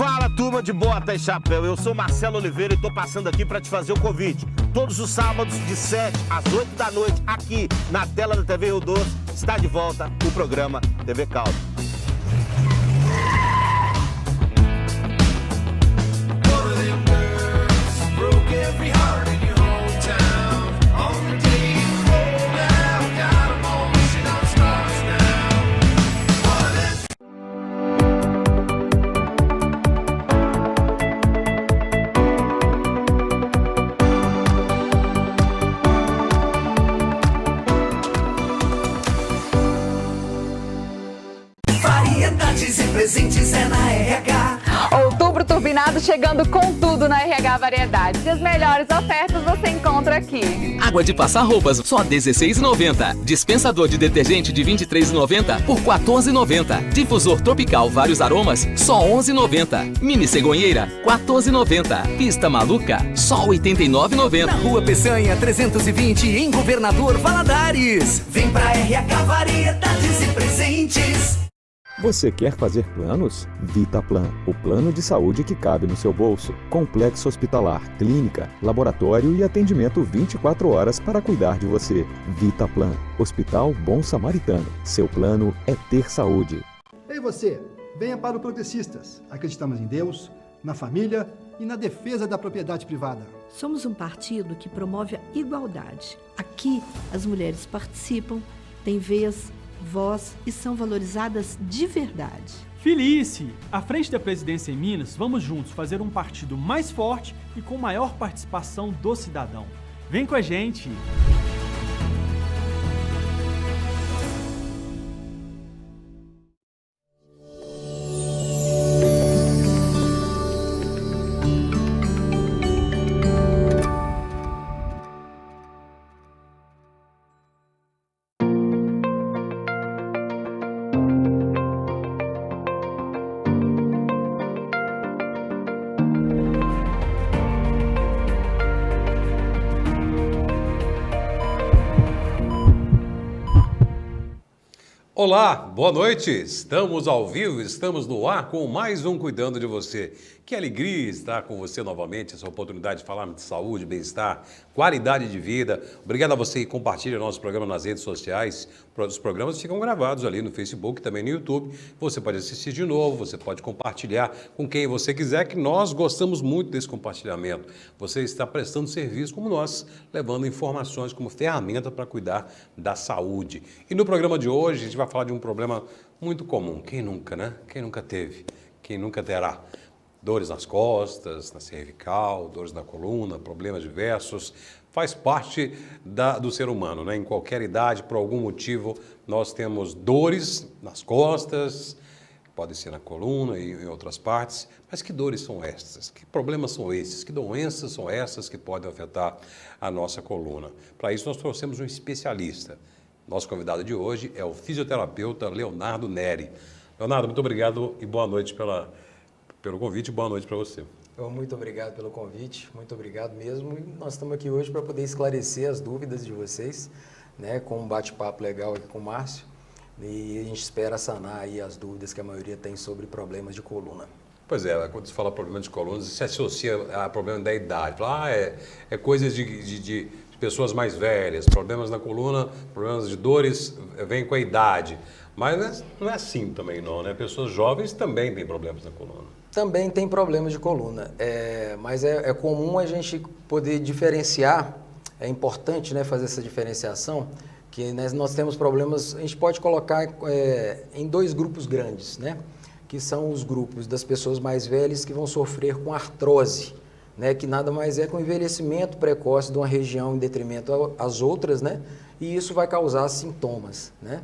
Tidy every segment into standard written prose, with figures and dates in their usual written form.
Fala, turma de bota e chapéu, eu sou Marcelo Oliveira e tô passando aqui para te fazer o convite. Todos os sábados de 7 às 8 da noite, aqui na tela da TV Rio Doce, está de volta o programa TV Caldo. Presentes é na RH. Outubro turbinado chegando com tudo na RH Variedades. E as melhores ofertas você encontra aqui. Água de passar roupas, só R$16,90. Dispensador de detergente de R$23,90 por R$14,90. Difusor tropical vários aromas, só R$11,90. Mini cegonheira, R$14,90. Pista maluca, só R$89,90. Na Rua Peçanha 320, em Governador Valadares. Vem pra RH Variedades e Presentes. Você quer fazer planos? Vitaplan, o plano de saúde que cabe no seu bolso. Complexo hospitalar, clínica, laboratório e atendimento 24 horas para cuidar de você. Vitaplan, Hospital Bom Samaritano. Seu plano é ter saúde. Ei você, venha para o Progressistas. Acreditamos em Deus, na família e na defesa da propriedade privada. Somos um partido que promove a igualdade. Aqui, as mulheres participam, têm vez, voz e são valorizadas de verdade. Felice! À frente da presidência em Minas, vamos juntos fazer um partido mais forte e com maior participação do cidadão. Vem com a gente! Olá, boa noite. Estamos ao vivo, estamos no ar com mais um Cuidando de Você. Que alegria estar com você novamente, essa oportunidade de falar de saúde, bem-estar, qualidade de vida. Obrigado a você que compartilha nosso programa nas redes sociais. Os programas ficam gravados ali no Facebook, também no YouTube. Você pode assistir de novo, você pode compartilhar com quem você quiser, que nós gostamos muito desse compartilhamento. Você está prestando serviço como nós, levando informações como ferramenta para cuidar da saúde. E no programa de hoje a gente vai falar de um problema muito comum. Quem nunca, né? Quem nunca teve? Quem nunca terá? Dores nas costas, na cervical, dores na coluna, problemas diversos. Faz parte do ser humano, né? Em qualquer idade, por algum motivo, nós temos dores nas costas, pode ser na coluna e em outras partes. Mas que dores são essas? Que problemas são esses? Que doenças são essas que podem afetar a nossa coluna? Para isso, nós trouxemos um especialista. Nosso convidado de hoje é o fisioterapeuta Leonardo Neri. Leonardo, muito obrigado e boa noite pelo convite. Boa noite para você. Muito obrigado pelo convite, muito obrigado mesmo. E nós estamos aqui hoje para poder esclarecer as dúvidas de vocês, né, com um bate-papo legal aqui com o Márcio. E a gente espera sanar aí as dúvidas que a maioria tem sobre problemas de coluna. Pois é, quando se fala problema de coluna, se associa a problema da idade. Fala, é coisas de pessoas mais velhas, problemas na coluna, problemas de dores, vem com a idade. Mas não é assim também não, né? Pessoas jovens também têm problemas na coluna. Também tem problemas de coluna, mas é comum a gente poder diferenciar, é importante, né, fazer essa diferenciação, que nós temos problemas, a gente pode colocar em dois grupos grandes, né? Que são os grupos das pessoas mais velhas que vão sofrer com artrose, né, que nada mais é que um envelhecimento precoce de uma região em detrimento às outras, né, e isso vai causar sintomas, né,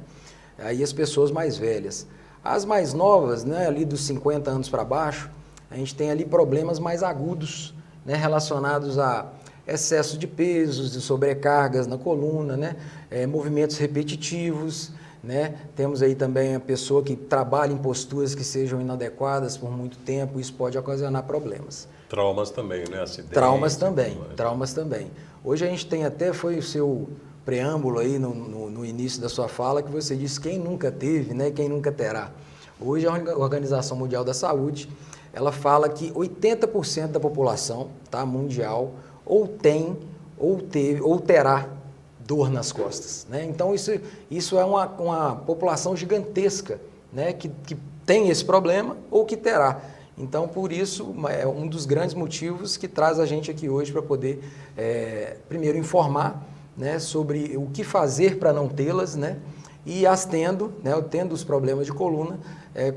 aí as pessoas mais velhas. As mais novas, né, ali dos 50 anos para baixo, a gente tem ali problemas mais agudos, né, relacionados a excesso de pesos, de sobrecargas na coluna, né, movimentos repetitivos, né, temos aí também a pessoa que trabalha em posturas que sejam inadequadas por muito tempo, isso pode ocasionar problemas. Traumas também, né? Acidentes. Traumas também. Hoje a gente tem até, foi o seu preâmbulo aí no início da sua fala, que você disse quem nunca teve, né? Quem nunca terá. Hoje a Organização Mundial da Saúde, ela fala que 80% da população, tá, mundial ou tem, ou teve, ou terá dor nas costas, né? Então isso é uma população gigantesca, né, que tem esse problema ou que terá. Então, por isso, é um dos grandes motivos que traz a gente aqui hoje para poder, primeiro, informar, né, sobre o que fazer para não tê-las, né, e as tendo, né, tendo os problemas de coluna,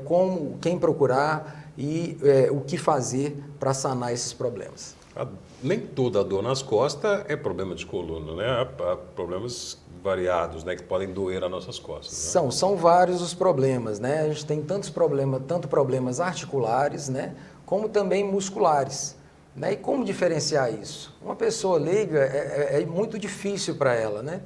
como quem procurar e o que fazer para sanar esses problemas. Nem toda dor nas costas é problema de coluna, né? Há problemas variados, né, que podem doer as nossas costas. Né? São vários os problemas, né? A gente tem tanto problemas articulares, né, como também musculares. Né? E como diferenciar isso? Uma pessoa leiga é muito difícil para ela, né,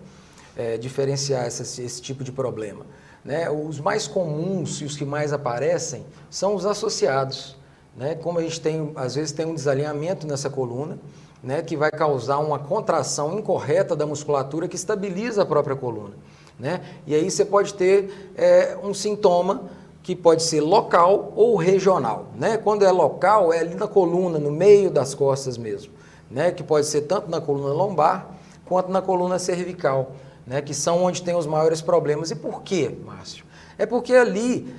diferenciar esse tipo de problema. Né? Os mais comuns e os que mais aparecem são os associados. Né? Como a gente às vezes tem um desalinhamento nessa coluna, né, que vai causar uma contração incorreta da musculatura que estabiliza a própria coluna. Né? E aí você pode ter um sintoma que pode ser local ou regional. Né? Quando é local, é ali na coluna, no meio das costas mesmo, né? Que pode ser tanto na coluna lombar quanto na coluna cervical, né? Que são onde tem os maiores problemas. E por quê, Márcio? É porque ali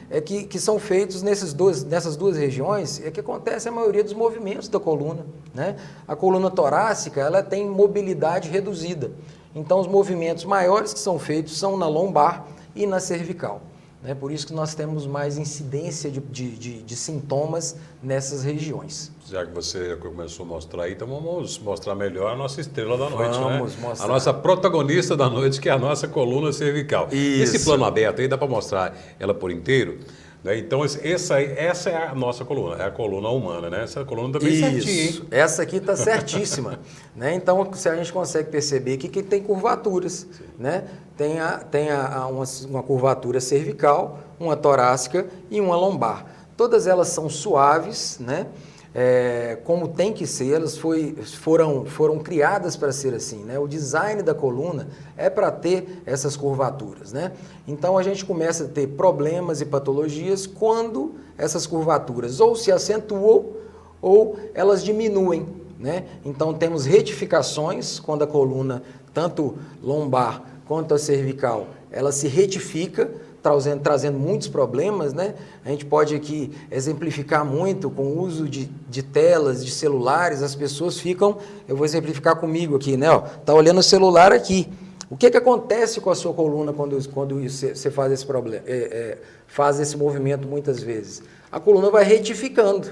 que são feitos nessas duas regiões que acontece a maioria dos movimentos da coluna. Né? A coluna torácica ela tem mobilidade reduzida. Então, os movimentos maiores que são feitos são na lombar e na cervical. Né? Por isso que nós temos mais incidência de sintomas nessas regiões. Já que você começou a mostrar aí, então vamos mostrar melhor a nossa estrela da noite, vamos né? Mostrar. A nossa protagonista da noite, que é a nossa coluna cervical. Isso. Esse plano aberto aí dá para mostrar ela por inteiro? Né? Então, essa é a nossa coluna, é a coluna humana, né? Essa coluna também é certinha, hein? Essa aqui está certíssima. Né? Então, se a gente consegue perceber aqui que tem curvaturas. Né? Tem uma curvatura cervical, uma torácica e uma lombar. Todas elas são suaves, né? Como tem que ser, elas foram criadas para ser assim, né? O design da coluna é para ter essas curvaturas, né? Então a gente começa a ter problemas e patologias quando essas curvaturas ou se acentuam ou elas diminuem, né? Então temos retificações quando a coluna, tanto lombar quanto a cervical, ela se retifica, trazendo muitos problemas, né? A gente pode aqui exemplificar muito com o uso de telas, de celulares, as pessoas ficam, eu vou exemplificar comigo aqui, né? Tá olhando o celular aqui. O que acontece com a sua coluna quando você faz esse problema, faz esse movimento muitas vezes? A coluna vai retificando,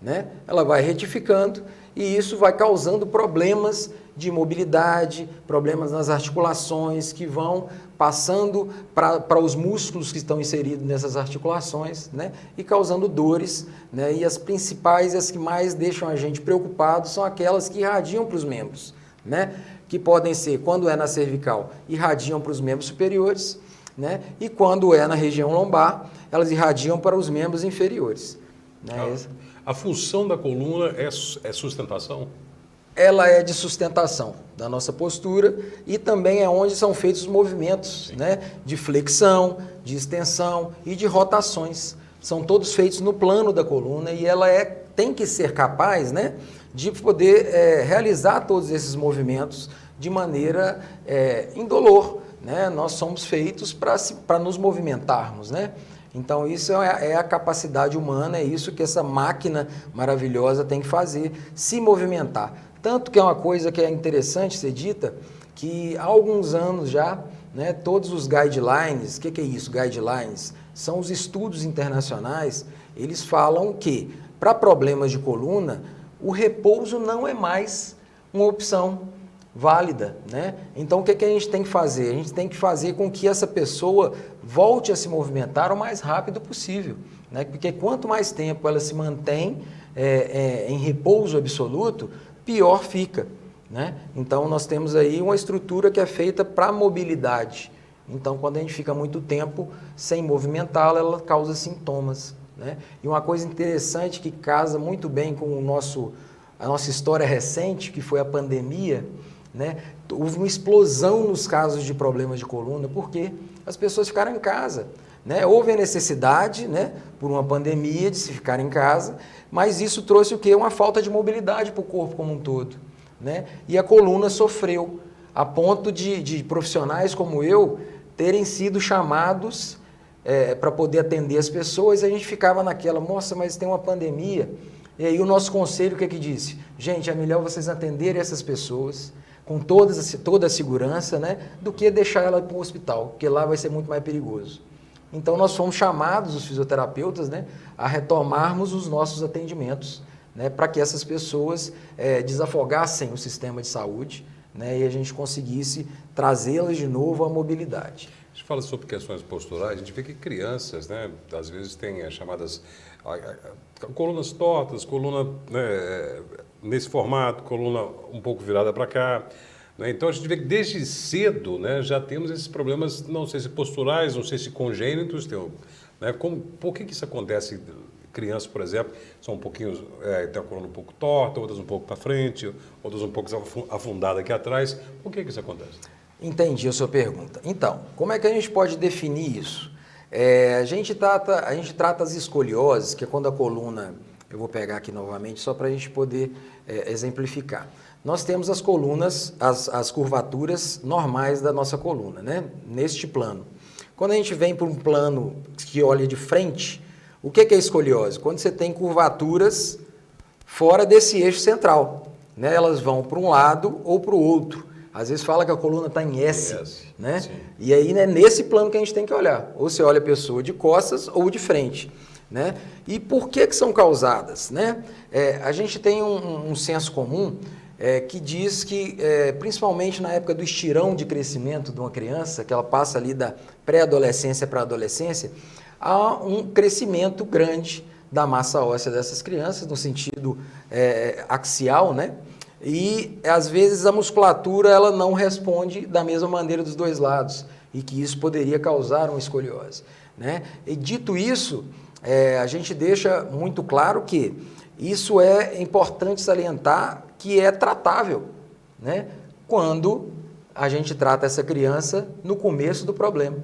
né? Ela vai retificando e isso vai causando problemas de mobilidade, problemas nas articulações que vão passando para os músculos que estão inseridos nessas articulações, né? E causando dores, né? E as principais, as que mais deixam a gente preocupado são aquelas que irradiam para os membros, né? Que podem ser, quando é na cervical, irradiam para os membros superiores, né? E quando é na região lombar, elas irradiam para os membros inferiores. Né? A função da coluna é sustentação? Ela é de sustentação da nossa postura e também é onde são feitos os movimentos, né, de flexão, de extensão e de rotações. São todos feitos no plano da coluna e ela tem que ser capaz, né, de poder realizar todos esses movimentos de maneira indolor. Né? Nós somos feitos para nos movimentarmos, né? Então, isso é a capacidade humana, é isso que essa máquina maravilhosa tem que fazer, se movimentar. Tanto que é uma coisa que é interessante ser dita, que há alguns anos já, né, todos os guidelines, o que é isso, guidelines? São os estudos internacionais, eles falam que, para problemas de coluna, o repouso não é mais uma opção válida, né? Então, o que a gente tem que fazer? A gente tem que fazer com que essa pessoa volte a se movimentar o mais rápido possível, né? Porque quanto mais tempo ela se mantém em repouso absoluto, pior fica, né? Então, nós temos aí uma estrutura que é feita para mobilidade. Então, quando a gente fica muito tempo sem movimentá-la, ela causa sintomas, né? E uma coisa interessante que casa muito bem com a nossa história recente, que foi a pandemia, né? Houve uma explosão nos casos de problemas de coluna, porque as pessoas ficaram em casa, né? Houve a necessidade, né, por uma pandemia, de se ficar em casa, mas isso trouxe o quê? Uma falta de mobilidade para o corpo como um todo, né? E a coluna sofreu, a ponto de profissionais como eu terem sido chamados para poder atender as pessoas. A gente ficava naquela, nossa, mas tem uma pandemia. E aí o nosso conselho, o que é que disse? Gente, é melhor vocês atenderem essas pessoas com toda a segurança, né, do que deixar ela para o hospital, porque lá vai ser muito mais perigoso. Então nós fomos chamados, os fisioterapeutas, né, a retomarmos os nossos atendimentos, né, para que essas pessoas desafogassem o sistema de saúde, né, e a gente conseguisse trazê-las de novo à mobilidade. A gente fala sobre questões posturais, a gente vê que crianças, né, às vezes têm as chamadas colunas tortas, coluna, né, nesse formato, coluna um pouco virada para cá. Né? Então a gente vê que desde cedo, né, já temos esses problemas, não sei se posturais, não sei se congênitos, né, por que isso acontece? Crianças, por exemplo, são um pouquinho, tem a coluna um pouco torta, outras um pouco para frente, outras um pouco afundada aqui atrás. Por que isso acontece? Entendi a sua pergunta. Então, como é que a gente pode definir isso? A gente trata as escolioses, que é quando a coluna, eu vou pegar aqui novamente só para a gente poder exemplificar. Nós temos as colunas, as curvaturas normais da nossa coluna, né? Neste plano. Quando a gente vem para um plano que olha de frente, o que é escoliose? Quando você tem curvaturas fora desse eixo central, né? Elas vão para um lado ou para o outro. Às vezes fala que a coluna está em S, né? Sim. E aí, né, nesse plano que a gente tem que olhar. Ou você olha a pessoa de costas ou de frente, né? E por que são causadas, né? A gente tem um senso comum que diz que, principalmente na época do estirão de crescimento de uma criança, que ela passa ali da pré-adolescência para a adolescência, há um crescimento grande da massa óssea dessas crianças, no sentido axial, né? E, às vezes, a musculatura ela não responde da mesma maneira dos dois lados, e que isso poderia causar uma escoliose, né? E, dito isso, a gente deixa muito claro que isso é importante salientar que é tratável, né? Quando a gente trata essa criança no começo do problema,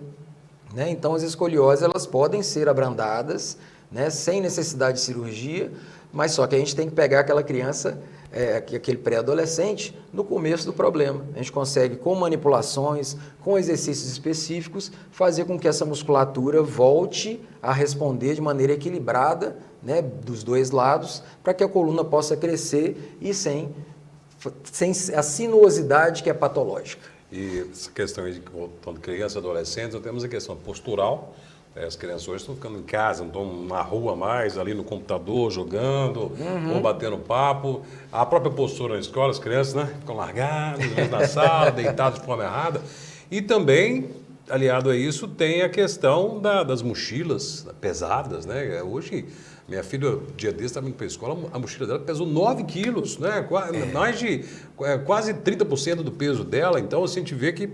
né? Então, as escolioses elas podem ser abrandadas, né, sem necessidade de cirurgia, mas só que a gente tem que pegar aquela criança, aquele pré-adolescente, no começo do problema. A gente consegue, com manipulações, com exercícios específicos, fazer com que essa musculatura volte a responder de maneira equilibrada, né, dos dois lados, para que a coluna possa crescer e sem a sinuosidade que é patológica. E essa questão aí de criança e adolescente, nós temos a questão postural. As crianças hoje estão ficando em casa, não estão na rua mais, ali no computador, jogando, ou batendo papo. A própria postura na escola, as crianças, né, ficam largadas na sala, deitadas de forma errada. E também, aliado a isso, tem a questão das mochilas pesadas, né? Hoje, minha filha, dia desse, estava indo para a escola, a mochila dela pesou 9 quilos, né? Mais de quase 30% do peso dela. Então, assim, a gente vê que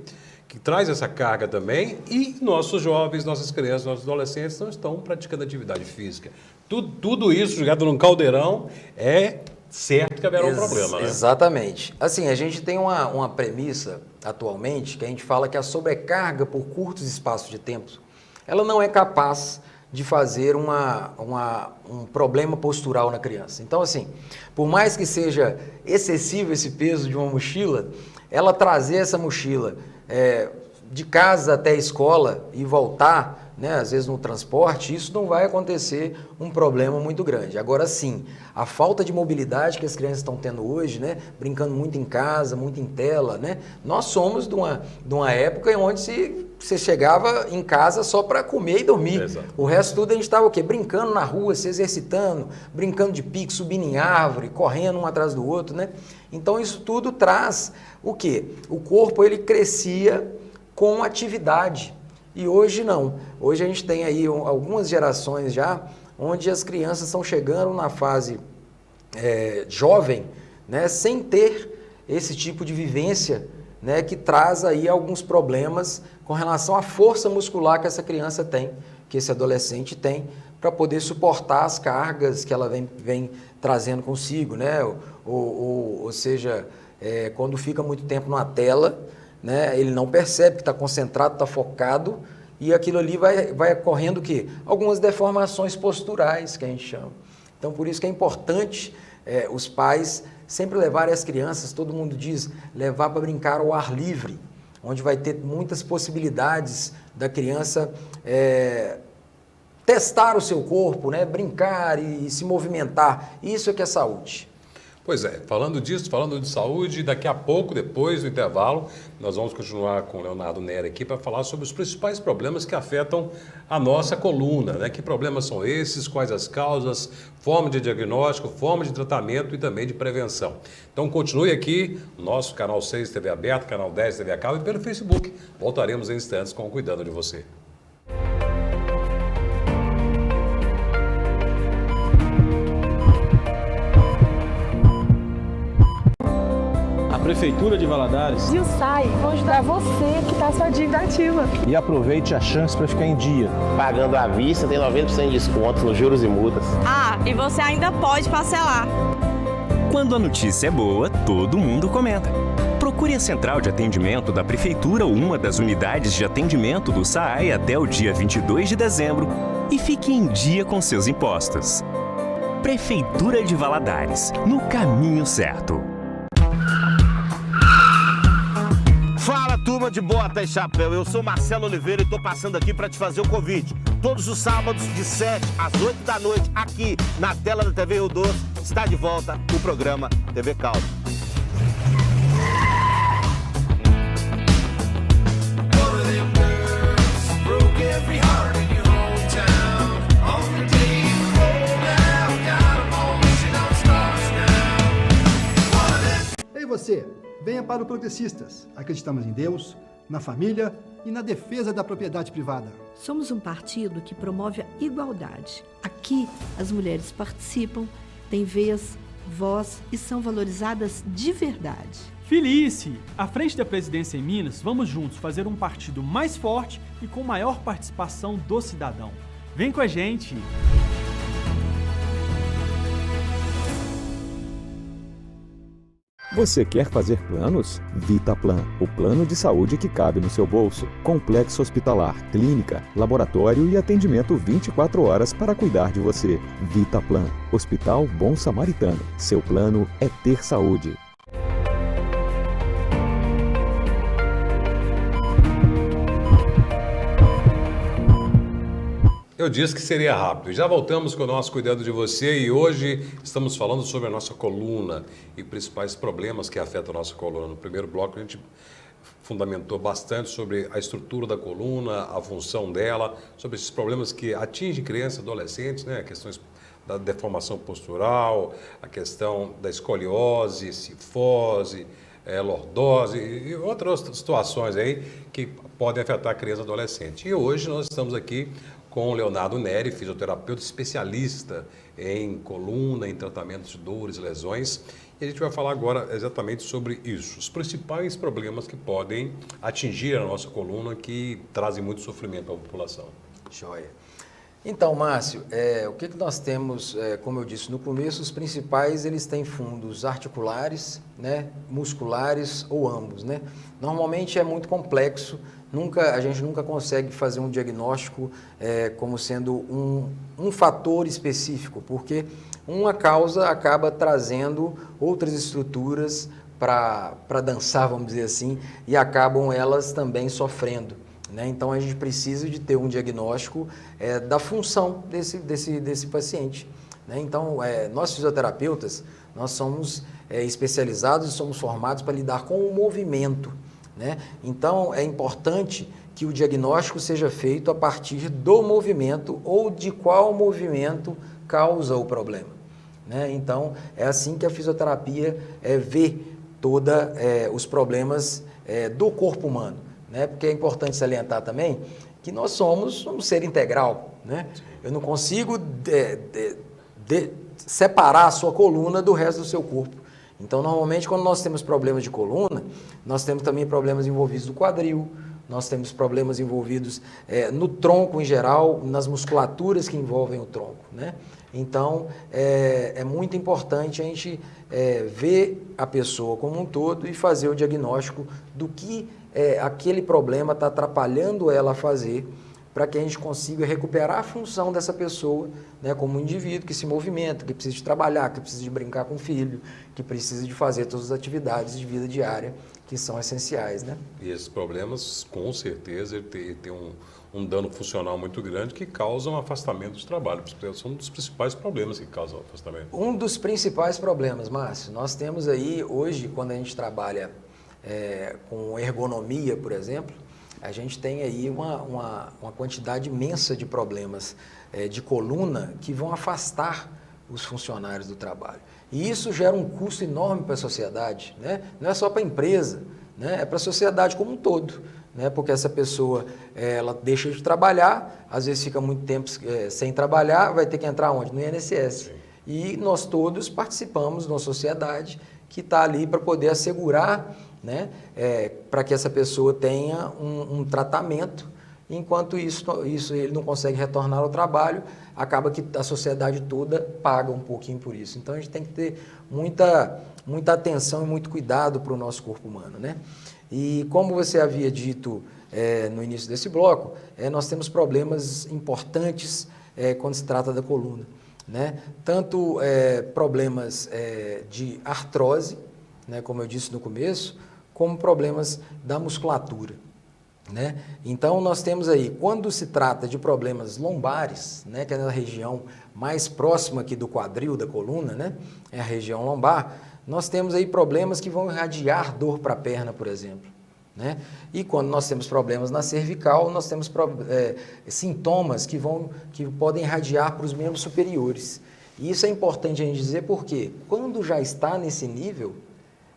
traz essa carga também, e nossos jovens, nossas crianças, nossos adolescentes não estão praticando atividade física. Tudo isso jogado num caldeirão é certo que haverá um problema, né? Exatamente. Assim, a gente tem uma premissa atualmente que a gente fala que a sobrecarga por curtos espaços de tempo, ela não é capaz de fazer um problema postural na criança. Então, assim, por mais que seja excessivo esse peso de uma mochila, ela trazer essa mochila de casa até a escola e voltar, né, às vezes no transporte, isso não vai acontecer um problema muito grande. Agora sim, a falta de mobilidade que as crianças estão tendo hoje, né, brincando muito em casa, muito em tela, né, nós somos de uma época onde você chegava em casa só para comer e dormir. Exato. O resto tudo a gente estava o quê? Brincando na rua, se exercitando, brincando de pique, subindo em árvore, correndo um atrás do outro, né? Então isso tudo traz o quê? O corpo ele crescia com atividade. E hoje não. Hoje a gente tem aí algumas gerações já, onde as crianças estão chegando na fase jovem, né, sem ter esse tipo de vivência, né, que traz aí alguns problemas com relação à força muscular que essa criança tem, que esse adolescente tem, para poder suportar as cargas que ela vem trazendo consigo, né? Ou seja, quando fica muito tempo numa tela, né, ele não percebe que está concentrado, está focado, e aquilo ali vai ocorrendo o quê? Algumas deformações posturais, que a gente chama. Então, por isso que é importante os pais sempre levarem as crianças, todo mundo diz, levar para brincar ao ar livre, onde vai ter muitas possibilidades da criança testar o seu corpo, né? Brincar e se movimentar. Isso é que é saúde. Pois é, falando disso, falando de saúde, daqui a pouco, depois do intervalo, nós vamos continuar com o Leonardo Neri aqui para falar sobre os principais problemas que afetam a nossa coluna, né? Que problemas são esses, quais as causas, forma de diagnóstico, forma de tratamento e também de prevenção. Então continue aqui, nosso canal 6 TV aberto, canal 10 TV a cabo e pelo Facebook. Voltaremos em instantes com Cuidando de Você. Prefeitura de Valadares e o SAI vão ajudar você que está sua dívida ativa. E aproveite a chance para ficar em dia. Pagando à vista tem 90% de desconto nos juros e multas. Ah, e você ainda pode parcelar. Quando a notícia é boa, todo mundo comenta. Procure a central de atendimento da Prefeitura ou uma das unidades de atendimento do SAAI até o dia 22 de dezembro e fique em dia com seus impostos. Prefeitura de Valadares, no caminho certo. Fala, turma de bota e chapéu, eu sou Marcelo Oliveira e tô passando aqui para te fazer o convite. Todos os sábados de 7 às 8 da noite, aqui na tela da TV Rio Doce, está de volta o programa TV Caldo. Ei você, venha para o Progressistas. Acreditamos em Deus, na família e na defesa da propriedade privada. Somos um partido que promove a igualdade. Aqui, as mulheres participam, têm vez, voz e são valorizadas de verdade. Felice! À frente da presidência em Minas, vamos juntos fazer um partido mais forte e com maior participação do cidadão. Vem com a gente! Você quer fazer planos? Vitaplan, o plano de saúde que cabe no seu bolso. Complexo hospitalar, clínica, laboratório e atendimento 24 horas para cuidar de você. Vitaplan, Hospital Bom Samaritano. Seu plano é ter saúde. Eu disse que seria rápido. Já voltamos com o nosso Cuidando de Você e hoje estamos falando sobre a nossa coluna e principais problemas que afetam a nossa coluna. No primeiro bloco a gente fundamentou bastante sobre a estrutura da coluna, a função dela, sobre esses problemas que atingem crianças e adolescentes, né? Questões da deformação postural, a questão da escoliose, cifose, lordose e outras situações aí que podem afetar a criança e adolescente. E hoje nós estamos aqui com o Leonardo Neri, fisioterapeuta especialista em coluna, em tratamento de dores, lesões. E a gente vai falar agora exatamente sobre isso, os principais problemas que podem atingir a nossa coluna, que trazem muito sofrimento à população. Joia. Então, Márcio, o que nós temos, como eu disse no começo, os principais, eles têm fundos articulares, né, musculares ou ambos, né? Normalmente é muito complexo, a gente nunca consegue fazer um diagnóstico como sendo um fator específico, porque uma causa acaba trazendo outras estruturas para dançar, vamos dizer assim, e acabam elas também sofrendo. Né? Então, a gente precisa de ter um diagnóstico da função desse paciente. Né? Então, nós fisioterapeutas, nós somos especializados e somos formados para lidar com o movimento. Né? Então, é importante que o diagnóstico seja feito a partir do movimento ou de qual movimento causa o problema. Né? Então, é assim que a fisioterapia vê todos os problemas do corpo humano. Né? Porque é importante salientar também que nós somos um ser integral. Né? Eu não consigo separar a sua coluna do resto do seu corpo. Então, normalmente, quando nós temos problemas de coluna, nós temos também problemas envolvidos no quadril, nós temos problemas envolvidos no tronco em geral, nas musculaturas que envolvem o tronco. Né? Então, é muito importante a gente ver a pessoa como um todo e fazer o diagnóstico do que aquele problema está atrapalhando ela a fazer para que a gente consiga recuperar a função dessa pessoa, né, como um indivíduo que se movimenta, que precisa de trabalhar, que precisa de brincar com o filho, que precisa de fazer todas as atividades de vida diária que são essenciais, né? E esses problemas, com certeza, tem um dano funcional muito grande que causa um afastamento do trabalho. São um dos principais problemas que causam o afastamento. Um dos principais problemas, Márcio, nós temos aí hoje, quando a gente trabalha com ergonomia, por exemplo, a gente tem aí uma quantidade imensa de problemas de coluna que vão afastar os funcionários do trabalho. E isso gera um custo enorme para a sociedade, né? Não é só para a empresa, né? É para a sociedade como um todo, né? Porque essa pessoa ela deixa de trabalhar, às vezes fica muito tempo sem trabalhar, vai ter que entrar onde? No INSS. Sim. E nós todos participamos de uma sociedade que está ali para poder assegurar, né, para que essa pessoa tenha um tratamento, enquanto isso ele não consegue retornar ao trabalho, acaba que a sociedade toda paga um pouquinho por isso. Então a gente tem que ter muita atenção e muito cuidado para o nosso corpo humano, né? E como você havia dito no início desse bloco, nós temos problemas importantes quando se trata da coluna, né? Tanto problemas de artrose, né, como eu disse no começo, como problemas da musculatura, né? Então nós temos aí, quando se trata de problemas lombares, né, que é na região mais próxima aqui do quadril da coluna, né, é a região lombar, nós temos aí problemas que vão irradiar dor para a perna, por exemplo, né? E quando nós temos problemas na cervical, nós temos sintomas que podem irradiar para os membros superiores. E isso é importante a gente dizer porque quando já está nesse nível,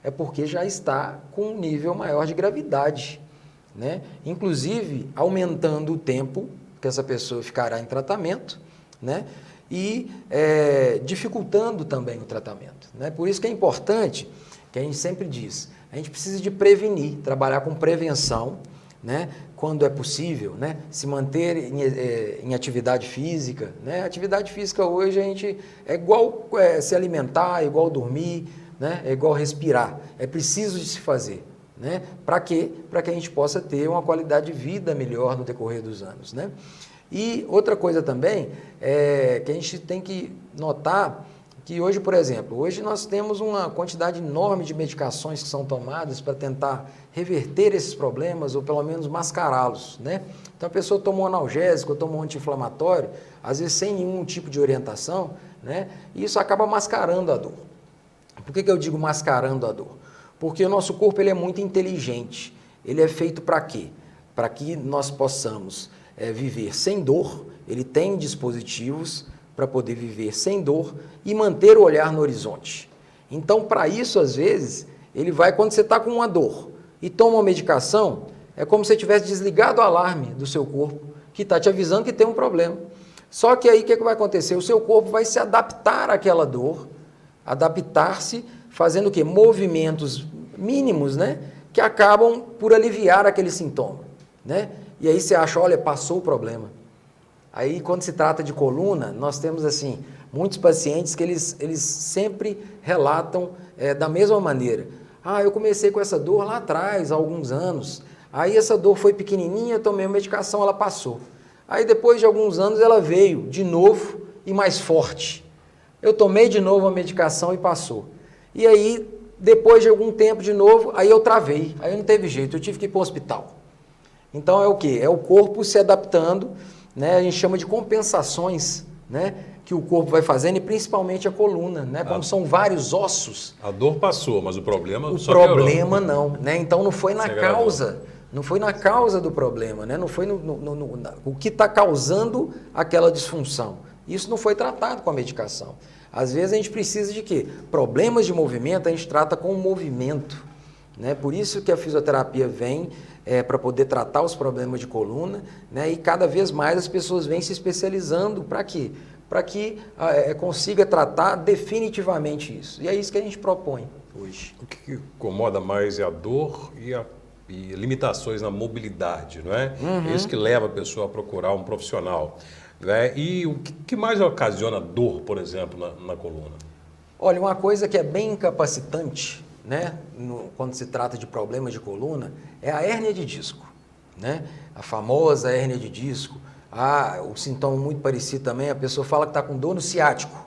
é porque já está com um nível maior de gravidade, né? Inclusive aumentando o tempo que essa pessoa ficará em tratamento, né? E dificultando também o tratamento, né? Por isso que é importante, que a gente sempre diz, a gente precisa de prevenir, trabalhar com prevenção, né? Quando é possível, né? Se manter em atividade física, né? Atividade física hoje a gente é igual se alimentar, é igual dormir, né? É igual respirar, é preciso de se fazer, né? Para quê? Para que a gente possa ter uma qualidade de vida melhor no decorrer dos anos, né? E outra coisa também é que a gente tem que notar que hoje, por exemplo, hoje nós temos uma quantidade enorme de medicações que são tomadas para tentar reverter esses problemas ou pelo menos mascará-los, né? Então a pessoa toma um analgésico, toma um anti-inflamatório, às vezes sem nenhum tipo de orientação, né? E isso acaba mascarando a dor. Por que eu digo mascarando a dor? Porque o nosso corpo ele é muito inteligente. Ele é feito para quê? Para que nós possamos viver sem dor. Ele tem dispositivos para poder viver sem dor e manter o olhar no horizonte. Então, para isso, às vezes, ele vai, quando você está com uma dor e toma uma medicação, é como se você tivesse desligado o alarme do seu corpo, que está te avisando que tem um problema. Só que aí, o que vai acontecer? O seu corpo vai se adaptar àquela dor, adaptar-se, fazendo o quê? Movimentos mínimos, né? Que acabam por aliviar aquele sintoma, né? E aí você acha, olha, passou o problema. Aí, quando se trata de coluna, nós temos, assim, muitos pacientes que eles sempre relatam da mesma maneira. Ah, eu comecei com essa dor lá atrás, há alguns anos. Aí essa dor foi pequenininha, eu tomei uma medicação, ela passou. Aí, depois de alguns anos, ela veio de novo e mais forte. Eu tomei de novo a medicação e passou. E aí, depois de algum tempo de novo, aí eu travei. Aí não teve jeito, eu tive que ir para o hospital. Então, é o quê? É o corpo se adaptando, né? A gente chama de compensações, né? Que o corpo vai fazendo, e principalmente a coluna, né? Como são vários ossos. A dor passou, mas o problema só piorou. O problema não, né? Então não foi na causa, não foi na causa do problema, né? Não foi o que está causando aquela disfunção. Isso não foi tratado com a medicação. Às vezes a gente precisa de quê? Problemas de movimento a gente trata com o movimento, né? Por isso que a fisioterapia vem para poder tratar os problemas de coluna, né? E cada vez mais as pessoas vêm se especializando para quê? Para que consiga tratar definitivamente isso. E é isso que a gente propõe hoje. O que incomoda mais é a dor e limitações na mobilidade, não é? Uhum. É isso que leva a pessoa a procurar um profissional. Né? E o que mais ocasiona dor, por exemplo, na coluna? Olha, uma coisa que é bem incapacitante, né, quando se trata de problemas de coluna, é a hérnia de disco, né? A famosa hérnia de disco. O sintoma muito parecido também, a pessoa fala que está com dor no ciático,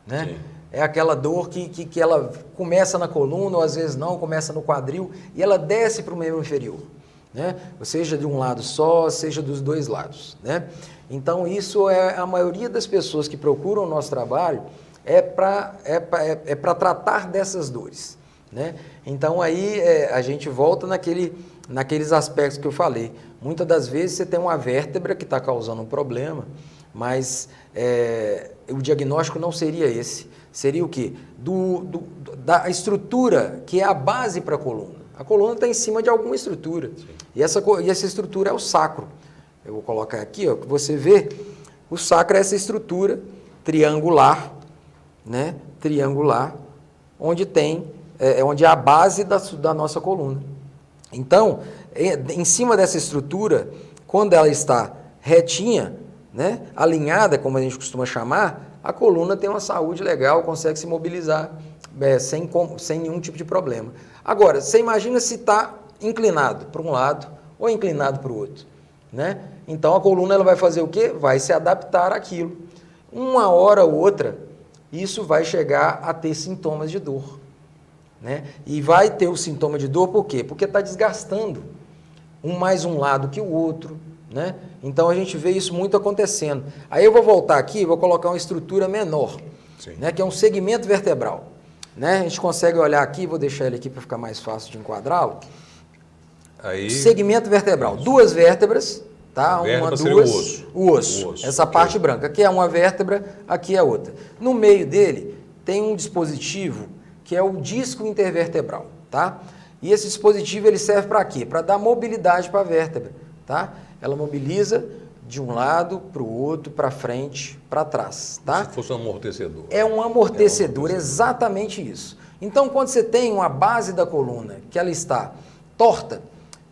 né? Sim. É aquela dor que ela começa na coluna, ou às vezes não, começa no quadril, e ela desce para o membro inferior, né? Ou seja, de um lado só, seja dos dois lados, né? Então, isso é a maioria das pessoas que procuram o nosso trabalho é para tratar dessas dores, né? Então, aí a gente volta naqueles aspectos que eu falei. Muitas das vezes você tem uma vértebra que está causando um problema, mas o diagnóstico não seria esse. Seria o quê? Da estrutura que é a base para a coluna. A coluna está em cima de alguma estrutura. E essa estrutura é o sacro. Eu vou colocar aqui, ó, que você vê, o sacro é essa estrutura triangular, né? Triangular, onde onde é a base da nossa coluna. Então, em cima dessa estrutura, quando ela está retinha, né, alinhada, como a gente costuma chamar, a coluna tem uma saúde legal, consegue se mobilizar sem nenhum tipo de problema. Agora, você imagina se está inclinado para um lado ou inclinado para o outro, né? Então, a coluna ela vai fazer o quê? Vai se adaptar àquilo. Uma hora ou outra, isso vai chegar a ter sintomas de dor, né? E vai ter o sintoma de dor por quê? Porque está desgastando mais um lado que o outro, né? Então, a gente vê isso muito acontecendo. Aí eu vou voltar aqui e vou colocar uma estrutura menor, né? Que é um segmento vertebral, né? A gente consegue olhar aqui, vou deixar ele aqui para ficar mais fácil de enquadrá-lo. Aí... Segmento vertebral, duas vértebras, tá? Uma, duas, o osso. Essa parte branca, aqui é uma vértebra, aqui é outra. No meio dele tem um dispositivo que é o disco intervertebral, tá? E esse dispositivo ele serve para quê? Para dar mobilidade para a vértebra, tá? Ela mobiliza de um lado para o outro, para frente, para trás, tá? Se fosse um amortecedor. É um amortecedor, exatamente isso. Então, quando você tem uma base da coluna que ela está torta,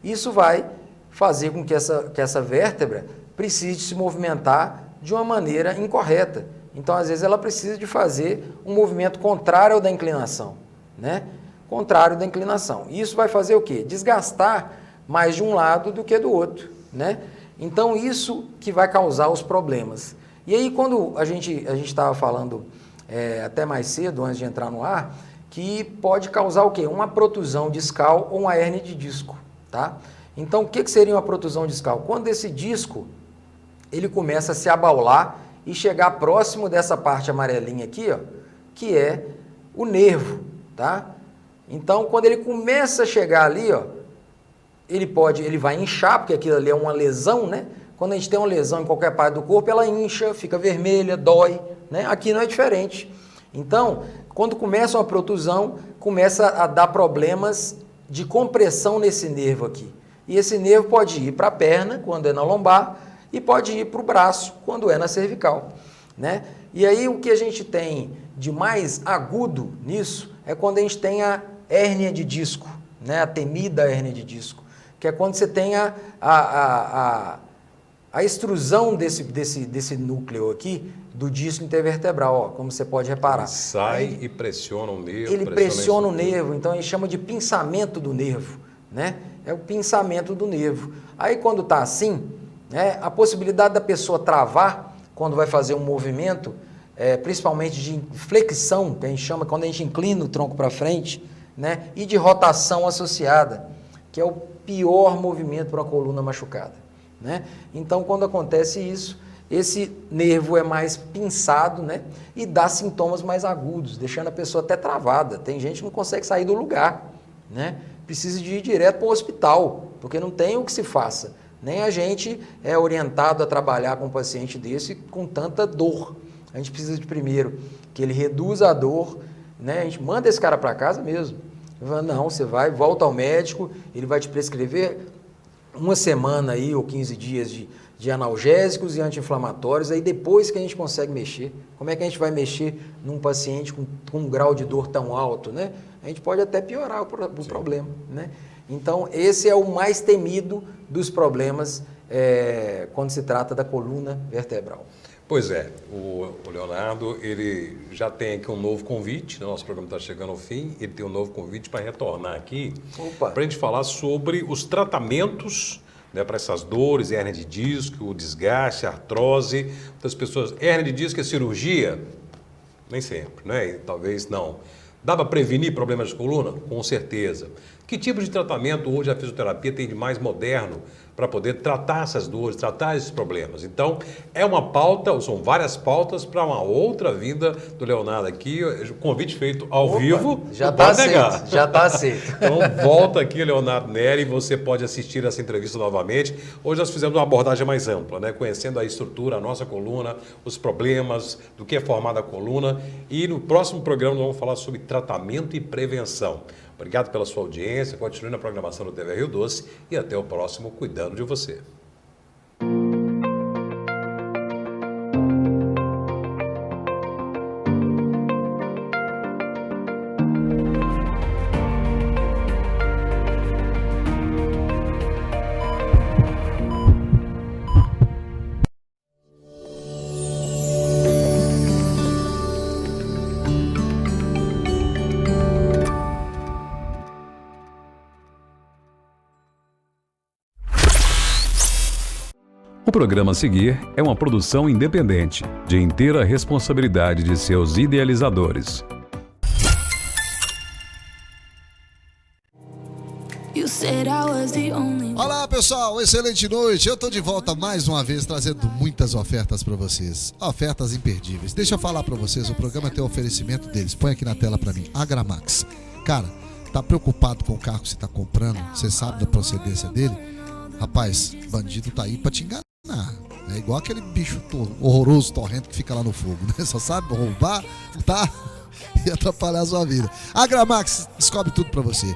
isso vai fazer com que essa vértebra precise se movimentar de uma maneira incorreta. Então, às vezes, ela precisa de fazer um movimento contrário ao da inclinação, né? Contrário da inclinação. Isso vai fazer o quê? Desgastar mais de um lado do que do outro, né? Então, isso que vai causar os problemas. E aí, quando a gente estava falando até mais cedo, antes de entrar no ar, que pode causar o quê? Uma protusão discal ou uma hérnia de disco, tá? Então, o que seria uma protusão discal? Quando esse disco, ele começa a se abaular e chegar próximo dessa parte amarelinha aqui, ó, que é o nervo, tá? Então, quando ele começa a chegar ali, ó, ele vai inchar, porque aquilo ali é uma lesão, né? Quando a gente tem uma lesão em qualquer parte do corpo, ela incha, fica vermelha, dói, né? Aqui não é diferente. Então, quando começa uma protusão, começa a dar problemas de compressão nesse nervo aqui. E esse nervo pode ir para a perna, quando é na lombar, e pode ir para o braço, quando é na cervical, né? E aí o que a gente tem de mais agudo nisso é quando a gente tem a hérnia de disco, né? A temida hérnia de disco, que é quando você tem a extrusão desse núcleo aqui, do disco intervertebral, ó, como você pode reparar. Ele sai e pressiona o nervo. Ele pressiona o nervo, então a gente chama de pinçamento do nervo, né? É o pinçamento do nervo. Aí quando está assim, né, a possibilidade da pessoa travar quando vai fazer um movimento, principalmente de flexão, que a gente chama quando a gente inclina o tronco para frente, né, e de rotação associada, que é o pior movimento para a coluna machucada, né? Então, quando acontece isso, esse nervo é mais pinçado, né, e dá sintomas mais agudos, deixando a pessoa até travada. Tem gente que não consegue sair do lugar, né? Precisa de ir direto para o hospital, porque não tem o que se faça. Nem a gente é orientado a trabalhar com um paciente desse com tanta dor. A gente precisa de, primeiro, que ele reduza a dor, né? A gente manda esse cara para casa mesmo. Não, você volta ao médico, ele vai te prescrever uma semana aí, ou 15 dias de analgésicos e anti-inflamatórios, aí depois que a gente consegue mexer. Como é que a gente vai mexer num paciente com um grau de dor tão alto, né? A gente pode até piorar o problema, né? Então, esse é o mais temido dos problemas quando se trata da coluna vertebral. Pois é, o Leonardo, ele já tem aqui um novo convite, nosso programa está chegando ao fim, ele tem um novo convite para retornar aqui, para a gente falar sobre os tratamentos né, para essas dores, hérnia de disco, desgaste, artrose. Muitas pessoas, hérnia de disco é cirurgia? Nem sempre, né? E talvez não. Dá para prevenir problemas de coluna? Com certeza. Que tipo de tratamento hoje a fisioterapia tem de mais moderno para poder tratar essas dores, tratar esses problemas? Então, é uma pauta, são várias pautas para uma outra vinda do Leonardo aqui. Convite feito ao vivo. Já está aceito, já está aceito. Então, volta aqui, Leonardo Neri, e você pode assistir essa entrevista novamente. Hoje nós fizemos uma abordagem mais ampla, né? Conhecendo a estrutura, a nossa coluna, os problemas, do que é formada a coluna. E no próximo programa nós vamos falar sobre tratamento e prevenção. Obrigado pela sua audiência, continue na programação do TV Rio Doce e até o próximo Cuidando de Você. O programa a seguir é uma produção independente, de inteira responsabilidade de seus idealizadores. Olá pessoal, excelente noite. Eu tô de volta mais uma vez trazendo muitas ofertas para vocês. Ofertas imperdíveis. Deixa eu falar para vocês, o programa tem oferecimento deles. Põe aqui na tela para mim, Agramax. Cara, tá preocupado com o carro que você tá comprando? Você sabe da procedência dele? Rapaz, bandido tá aí pra te enganar. É igual aquele bicho horroroso, torrento que fica lá no fogo, né? Só sabe roubar, tá? E atrapalhar a sua vida. Agramax descobre tudo pra você.